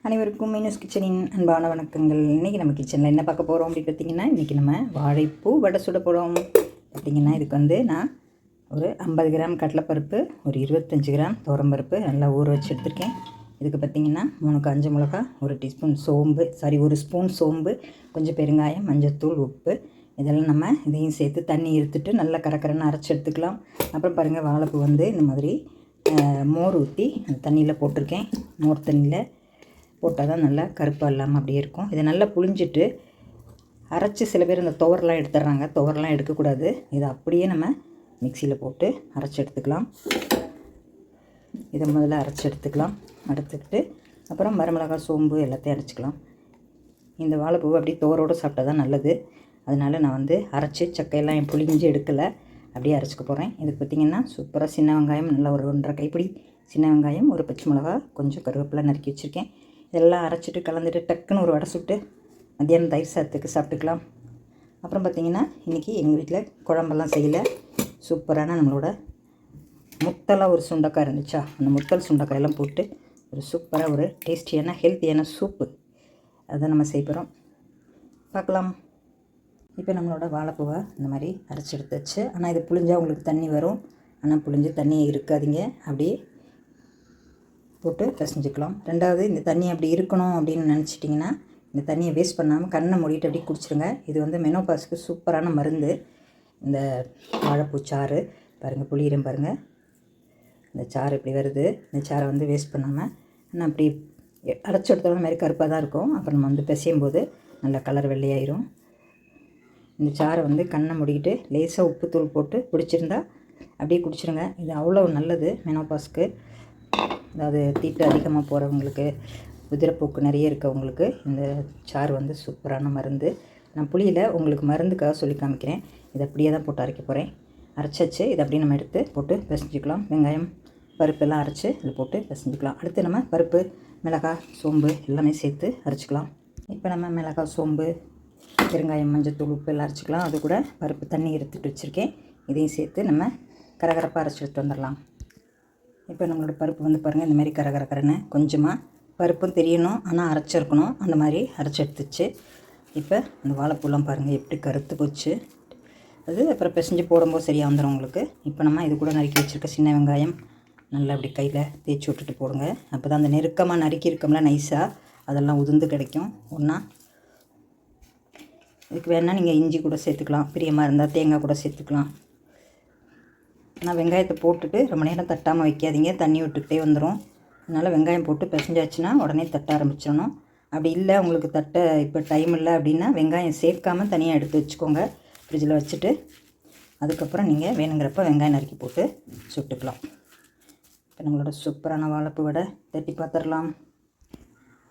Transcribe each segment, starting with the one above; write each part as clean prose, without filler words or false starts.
அனைவருக்கும் மீனஸ் கிச்சனின் அன்பான வணக்கங்கள். இன்றைக்கி நம்ம கிச்சனில் என்ன பார்க்க போகிறோம் அப்படின்னு பார்த்திங்கன்னா, இன்றைக்கி நம்ம வாழைப்பூ வடை சுட போகிறோம். பார்த்திங்கன்னா இதுக்கு நான் ஒரு 50 கிராம் கடலைப்பருப்பு, ஒரு 25 கிராம் துவரம்பருப்பு நல்லா ஊற வச்சு எடுத்துருக்கேன். இதுக்கு பார்த்திங்கன்னா 3 காஞ்ச மிளகா, ஒரு ஸ்பூன் சோம்பு, கொஞ்சம் பெருங்காயம், மஞ்சத்தூள், உப்பு, இதெல்லாம் நம்ம இதையும் சேர்த்து தண்ணி எடுத்துட்டு நல்லா கரக்கரன்னு அரைச்சி எடுத்துக்கலாம். அப்புறம் பாருங்கள், வாழைப்பூ இந்த மாதிரி மோர் ஊற்றி அந்த தண்ணியில் போட்டிருக்கேன். மோர் தண்ணியில் போட்டால் தான் நல்லா கருப்பாக இல்லாமல் அப்படியே இருக்கும். இதை நல்லா புழிஞ்சிட்டு அரைச்சி, சில பேர் இந்த துவரெலாம் எடுத்துடுறாங்க. துவரெலாம் எடுக்கக்கூடாது. இதை அப்படியே நம்ம மிக்சியில் போட்டு அரைச்சி எடுத்துக்கலாம். இதை முதல்ல அரைச்சி எடுத்துக்கிட்டு அப்புறம் வரமிளகா, சோம்பு எல்லாத்தையும் அரைச்சிக்கலாம். இந்த வாழைப்பூவை அப்படியே துவரோடு சாப்பிட்டா தான் நல்லது. அதனால் நான் அரைச்சி சக்கையெல்லாம் புழிஞ்சு எடுக்கலை, அப்படியே அரைச்சிக்க போகிறேன். இதுக்கு பார்த்திங்கன்னா சூப்பராக சின்ன வெங்காயம், நல்லா ஒரு 1.5 கைப்பிடி சின்ன வெங்காயம், ஒரு பச்சை மிளகா, கொஞ்சம் கருவேப்பிலை நறுக்கி வச்சுருக்கேன். இதெல்லாம் அரைச்சிட்டு கலந்துட்டு டக்குன்னு ஒரு வடை சுட்டு மத்தியானம் தயிர் சாதத்துக்கு சாப்பிட்டுக்கலாம். அப்புறம் பார்த்திங்கன்னா இன்றைக்கி எங்கள் வீட்டில் குழம்பெல்லாம் செய்யலை. சூப்பரான நம்மளோட முத்தலாக ஒரு சுண்டைக்காய் இருந்துச்சா, அந்த முத்தல் சுண்டைக்காயெல்லாம் போட்டு ஒரு சூப்பராக ஒரு டேஸ்டியான ஹெல்த்தியான சூப்பு அதை நம்ம செய்ய போகிறோம். பார்க்கலாம். இப்போ நம்மளோட வாழைப்பூவை இந்த மாதிரி அரைச்சி எடுத்துச்சு. ஆனால் இது புழிஞ்சால் உங்களுக்கு தண்ணி வரும். ஆனால் புழிஞ்சு தண்ணியை இருக்காதீங்க, அப்படியே போட்டு பிசைஞ்சிக்கலாம். ரெண்டாவது, இந்த தண்ணி அப்படி இருக்கணும் அப்படின்னு நினச்சிட்டிங்கன்னா இந்த தண்ணியை வேஸ்ட் பண்ணாமல் கண்ணை மூடிட்டு அப்படியே குடிச்சிருங்க. இது மெனோபாஸுக்கு சூப்பரான மருந்து. இந்த வாழைப்பூ சாறு பாருங்கள், புளியிறம் பாருங்கள், இந்த சாறு இப்படி வருது. இந்த சாறை வேஸ்ட் பண்ணாமல் ஆனால் அப்படி அரைச்சி எடுத்தோட மாதிரி கருப்பாக தான் இருக்கும். அப்புறம் நம்ம பிசையும் போது நல்லா கலர் வெள்ளையாயிரும். இந்த சாறை கண்ணை மூடிக்கிட்டு லேசாக உப்புத்தூள் போட்டு பிடிச்சிருந்தா அப்படியே குடிச்சிருங்க. இது அவ்வளோ நல்லது மெனோபாஸுக்கு. அதாவது தீட்டு அதிகமாக போகிறவங்களுக்கு, உதிரப்போக்கு நிறைய இருக்கவங்களுக்கு இந்த சாறு சூப்பரான மருந்து. நான் புளியில் உங்களுக்கு மருந்துக்காக சொல்லி காமிக்கிறேன். இதை அப்படியே தான் போட்டு அரைக்க போகிறேன். அரைச்சாச்சு. இதை அப்படியே நம்ம எடுத்து போட்டு பிசைஞ்சிக்கலாம். வெங்காயம், பருப்பெல்லாம் அரைச்சி இதில் போட்டு பிசைஞ்சிக்கலாம். அடுத்து நம்ம பருப்பு, மிளகாய், சோம்பு எல்லாமே சேர்த்து அரைச்சிக்கலாம். இப்போ நம்ம மிளகாய், சோம்பு, பெருங்காயம், மஞ்சத்தூள், உப்பு எல்லாம் அரைச்சிக்கலாம். அது கூட பருப்பு தண்ணி எடுத்துகிட்டு வச்சுருக்கேன். இதையும் சேர்த்து நம்ம கரகரப்பாக அரைச்சி எடுத்து வந்துடலாம். இப்போ நம்மளோட பருப்பு பாருங்கள், இந்த மாதிரி கரகரன்னு கொஞ்சமாக பருப்பும் தெரியணும், ஆனால் அரைச்சிருக்கணும். அந்த மாதிரி அரைச்சி எடுத்துச்சு. இப்போ அந்த வாழைப்பூலாம் பாருங்கள் எப்படி கருத்து போச்சு. அது அப்புறம் பிசைஞ்சு போடும்போது சரியாக வந்துடும் உங்களுக்கு. இப்போ நம்ம இது கூட நறுக்கி வச்சுருக்க சின்ன வெங்காயம் நல்லா அப்படி கையில் தேய்ச்சி விட்டுட்டு போடுங்க. அப்போ தான் அந்த நெருக்கமாக நறுக்கி இருக்கோம்ல நைஸாக, அதெல்லாம் உதிர்ந்து கிடைக்கும் ஒன்றா. இதுக்கு வேணால் நீங்கள் இஞ்சி கூட சேர்த்துக்கலாம், பிரியமாக இருந்தால் தேங்காய் கூட சேர்த்துக்கலாம். ஆனால் வெங்காயத்தை போட்டுட்டு ரொம்ப நேரம் தட்டாமல் வைக்காதீங்க, தண்ணி விட்டுக்கிட்டே வந்துடும். அதனால் வெங்காயம் போட்டு பிசைஞ்சாச்சுன்னா உடனே தட்ட ஆரம்பிச்சிடணும். அப்படி இல்லை உங்களுக்கு தட்ட இப்போ டைம் இல்லை அப்படின்னா வெங்காயம் சேர்க்காமல் தனியாக எடுத்து வச்சுக்கோங்க, ஃப்ரிட்ஜில் வச்சுட்டு. அதுக்கப்புறம் நீங்கள் வேணுங்கிறப்ப வெங்காயம் நறுக்கி போட்டு சுட்டுக்கலாம். இப்போ நம்மளோட சூப்பரான வாழைப்பூ வடை தட்டி பார்த்துடலாம்.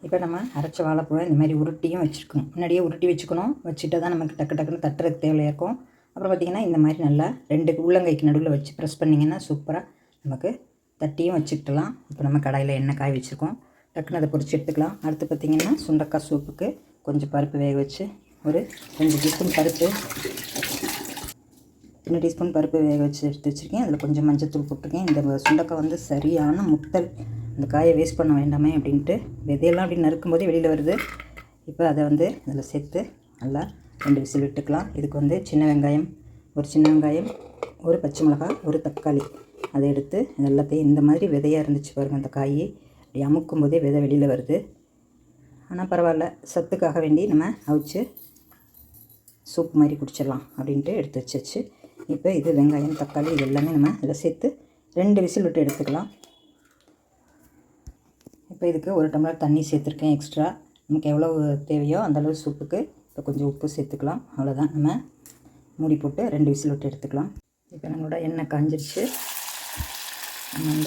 இப்போ நம்ம அரைச்ச வாழைப்பூவை இந்த மாதிரி உருட்டியும் வச்சுருக்கணும். முன்னாடியே உருட்டி வச்சுட்டா தான் நமக்கு டக்குன்னு தட்டுறதுக்கு தேவையாக இருக்கும். அப்புறம் பார்த்திங்கன்னா இந்த மாதிரி நல்லா 2 உள்ளங்கைக்கு நடுவில் வச்சு ப்ரெஸ் பண்ணிங்கன்னா சூப்பராக நமக்கு தட்டியும் வச்சுக்கிட்டலாம். இப்போ நம்ம கடாயில் எண்ணெய் காய வச்சுருக்கோம், டக்குன்னு அதை பொரிச்சு எடுத்துக்கலாம். அடுத்து பார்த்திங்கன்னா சுண்டைக்காய் சூப்புக்கு கொஞ்சம் பருப்பு வேக வச்சு ஒரு 2 டீஸ்பூன் பருப்பு வேக வச்சு எடுத்து வச்சுருக்கேன். அதில் கொஞ்சம் மஞ்சத்தூள் போட்டிருக்கேன். இந்த சுண்டைக்காய் சரியான முத்தல். இந்த காயை வேஸ்ட் பண்ண வேண்டாமே அப்படின்ட்டு விதையெல்லாம் அப்படி நறுக்கும்போதே வெளியில் வருது. இப்போ அதை அதில் சேர்த்து நல்லா 2 விசில் விட்டுக்கலாம். இதுக்கு சின்ன வெங்காயம், ஒரு பச்சை மிளகாய், ஒரு தக்காளி அதை எடுத்து எல்லாத்தையும் இந்த மாதிரி விதையாக இருந்துச்சு பாருங்கள். அந்த காய் அப்படி அமுக்கும் போதே விதை வெளியில் வருது. ஆனால் பரவாயில்ல, சத்துக்காக வேண்டி நம்ம அவிச்சு சூப் மாதிரி குடிச்சிடலாம் அப்படின்ட்டு எடுத்து வச்சாச்சு. இப்போ இது வெங்காயம், தக்காளி இது எல்லாமே நம்ம இதில் சேர்த்து 2 விசில் விட்டு எடுத்துக்கலாம். இப்போ இதுக்கு 1 டம்ளர் தண்ணி சேர்த்துருக்கேன் எக்ஸ்ட்ரா. நமக்கு எவ்வளோ தேவையோ அந்தளவு சூப்புக்கு. இப்போ கொஞ்சம் உப்பு சேர்த்துக்கலாம். அவ்வளோதான், நம்ம மூடி போட்டு 2 விசில் விட்டு எடுத்துக்கலாம். இப்போ நம்மளோட எண்ணெய் காஞ்சிருச்சு. நம்ம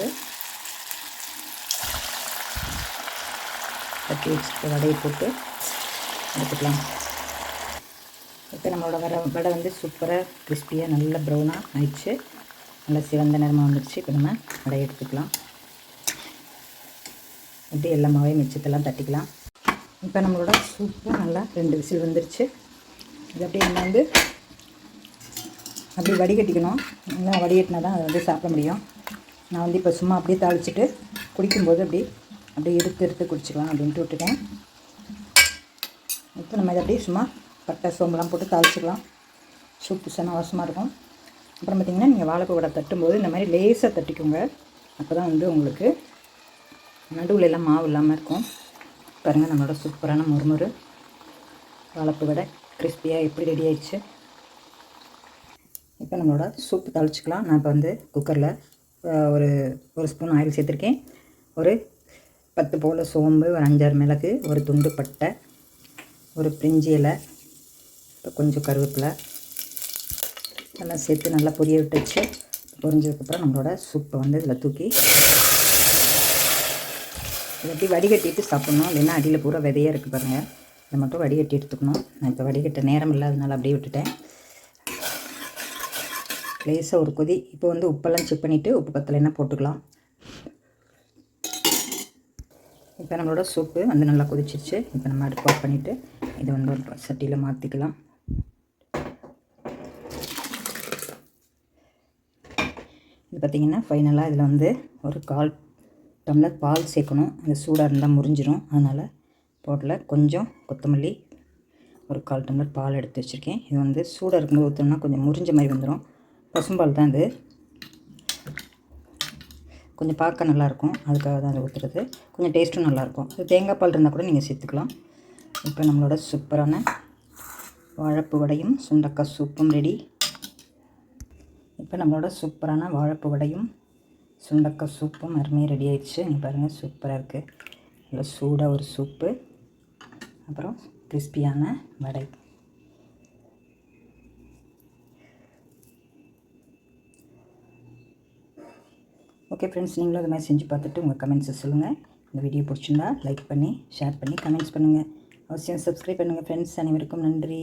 தட்டி வச்சுட்டு வடையை போட்டு எடுத்துக்கலாம். இப்போ நம்மளோட வடை சூப்பராக கிறிஸ்பியாக நல்ல ப்ரௌனாக ஆயிடுச்சு. நல்லா சிவந்த நிறமாக வந்துடுச்சு. இப்போ நம்ம வடையை எடுத்துக்கலாம். இப்படி எல்லா மாவையும் மிச்சத்தெல்லாம் தட்டிக்கலாம். இப்போ நம்மளோட சூப்பும் நல்லா 2 விசில் வந்துருச்சு. இது அப்படியே நம்ம அப்படி வடிகட்டிக்கணும். நல்லா வடிகட்டினா தான் அதை சாப்பிட முடியும். நான் இப்போ சும்மா அப்படியே தாளிச்சிட்டு குடிக்கும்போது அப்படி அப்படியே எடுத்து குடிச்சிக்கலாம் அப்படின்ட்டு விட்டுட்டேன். இப்போ நம்ம இதை அப்படியே சும்மா பட்டை சோம்பெலாம் போட்டு தாளிச்சிக்கலாம். சூப்பு செம வாசமாக இருக்கும். அப்புறம் பார்த்திங்கன்னா நீங்கள் வாழைப்பூ வடை தட்டும்போது இந்த மாதிரி லேசாக தட்டிக்கோங்க. அப்போ தான் வந்து உங்களுக்கு நடுவில் எல்லாம் மாவு இல்லாமல் இருக்கும். பாருங்கள், நம்மளோட சூப்பரான முறுமுறு வாழைப்பூ வடை கிறிஸ்பியாக எப்படி ரெடி ஆயிடுச்சு. இப்போ நம்மளோட சூப்பு தாளிச்சிக்கலாம். நான் இப்போ வந்து குக்கரில் ஒரு ஸ்பூன் ஆயில் சேர்த்துருக்கேன். ஒரு 10 போல் சோம்பு, ஒரு 5-6 மிளகு, ஒரு துண்டு பட்டை, ஒரு பிரிஞ்சி இலை, இப்போ கொஞ்சம் கருவேப்பிலை எல்லாம் சேர்த்து நல்லா பொரிய விட்டுச்சு. பொரிஞ்சதுக்கப்புறம் நம்மளோட சூப்பை வந்து இதில் தூக்கி இதை எப்படி வடிகட்டிட்டு சாப்பிட்ணும். இல்லைன்னா அடியில் பூரா விதையாக இருக்குது பாருங்கள். இதை மட்டும் வடிகட்டி எடுத்துக்கணும். நான் இப்போ வடிகட்ட நேரம் இல்லாதனால அப்படியே விட்டுட்டேன். லேசாக ஒரு கொதி. இப்போ வந்து உப்பெல்லாம் செக் பண்ணிவிட்டு உப்பு பத்தலைன்னா போட்டுக்கலாம். இப்போ நம்மளோட சூப்பு வந்து நல்லா கொதிச்சிருச்சு. இப்போ நம்ம அடுப்பு ஆஃப் பண்ணிவிட்டு இதை வந்து ஒரு சட்டியில் மாற்றிக்கலாம். இது பார்த்திங்கன்னா ஃபைனலாக இதில் வந்து ஒரு 1/4 டம்ளர் பால் சேர்க்கணும். அது சூடாக இருந்தால் முறிஞ்சிரும். அதனால் போட்டில் கொஞ்சம் கொத்தமல்லி, ஒரு 1/4 டம்ளர் பால் எடுத்து வச்சுருக்கேன். இது வந்து சூடாக இருக்கும்போது ஊற்றோம்னா கொஞ்சம் முறிஞ்ச மாதிரி வந்துடும். பசும்பால் தான் இது. கொஞ்சம் பார்க்க நல்லாயிருக்கும், அதுக்காக தான் அதை ஊற்றுறது. கொஞ்சம் டேஸ்ட்டும் நல்லாயிருக்கும். இது தேங்காய் பால் இருந்தால் கூட நீங்கள் சேர்த்துக்கலாம். இப்போ நம்மளோட சூப்பரான வாழைப்பூ வடையும் சுண்டக்காய் சூப்பும் ரெடி. இப்போ நம்மளோட சூப்பரான வாழைப்பூ வடையும் சுண்டக்காய் சூப்பும் அருமையாக ரெடி ஆயிடுச்சு. இங்கே பாருங்கள், சூப்பராக இருக்குது. நல்லா சூடாக ஒரு சூப்பு, அப்புறம் கிறிஸ்பியான வடை. ஓகே ஃப்ரெண்ட்ஸ், நீங்களும் இது மாதிரி செஞ்சு பார்த்துட்டு உங்கள் கமெண்ட்ஸை சொல்லுங்கள். இந்த வீடியோ பிடிச்சிருந்தா லைக் பண்ணி ஷேர் பண்ணி கமெண்ட்ஸ் பண்ணுங்கள். அவசியம் சப்ஸ்கிரைப் பண்ணுங்கள் ஃப்ரெண்ட்ஸ். அனைவருக்கும் நன்றி.